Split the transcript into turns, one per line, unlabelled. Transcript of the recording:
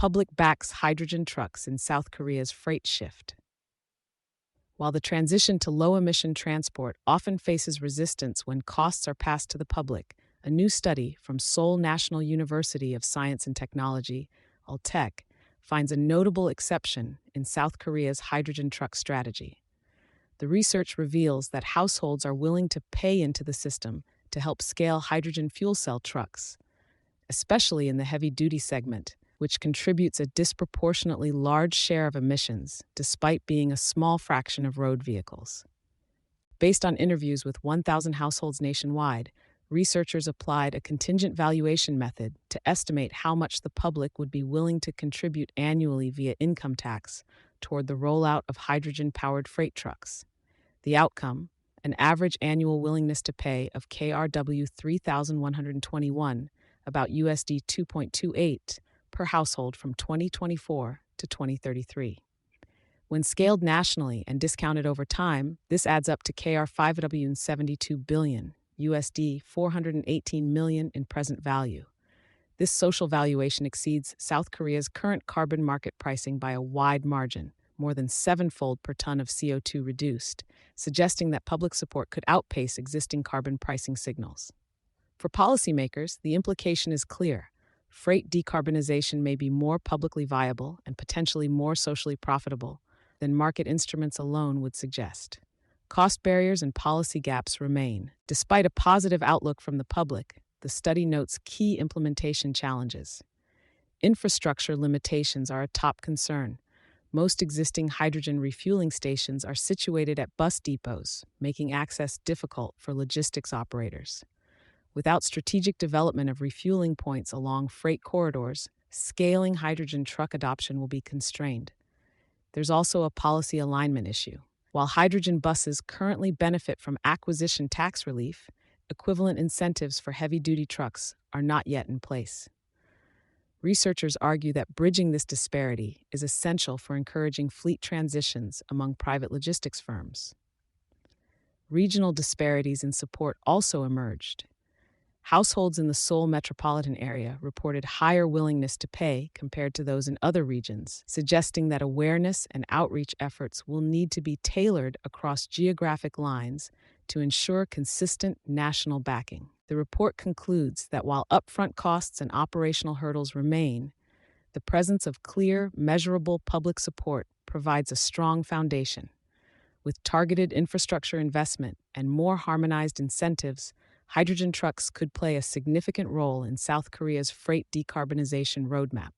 public backs hydrogen trucks in South Korea's freight shift. While the transition to low-emission transport often faces resistance when costs are passed to the public, a new study from Seoul National University of Science and Technology, ULTech, finds a notable exception in South Korea's hydrogen truck strategy. The research reveals that households are willing to pay into the system to help scale hydrogen fuel cell trucks, especially in the heavy-duty segment, which contributes a disproportionately large share of emissions, despite being a small fraction of road vehicles. Based on interviews with 1,000 households nationwide, researchers applied a contingent valuation method to estimate how much the public would be willing to contribute annually via income tax toward the rollout of hydrogen-powered freight trucks. The outcome, an average annual willingness to pay of KRW 3,121, about USD 2.28, per household from 2024 to 2033. When scaled nationally and discounted over time, this adds up to KR 572 billion, USD 418 million in present value. This social valuation exceeds South Korea's current carbon market pricing by a wide margin, more than sevenfold per ton of CO2 reduced, suggesting that public support could outpace existing carbon pricing signals. For policymakers, the implication is clear. Freight decarbonization may be more publicly viable and potentially more socially profitable than market instruments alone would suggest. Cost barriers and policy gaps remain. Despite a positive outlook from the public, the study notes key implementation challenges. Infrastructure limitations are a top concern. Most existing hydrogen refueling stations are situated at bus depots, making access difficult for logistics operators. Without strategic development of refueling points along freight corridors, scaling hydrogen truck adoption will be constrained. There's also a policy alignment issue. While hydrogen buses currently benefit from acquisition tax relief, equivalent incentives for heavy-duty trucks are not yet in place. Researchers argue that bridging this disparity is essential for encouraging fleet transitions among private logistics firms. Regional disparities in support also emerged. Households in the Seoul metropolitan area reported higher willingness to pay compared to those in other regions, suggesting that awareness and outreach efforts will need to be tailored across geographic lines to ensure consistent national backing. The report concludes that while upfront costs and operational hurdles remain, the presence of clear, measurable public support provides a strong foundation. With targeted infrastructure investment and more harmonized incentives, hydrogen trucks could play a significant role in South Korea's freight decarbonization roadmap.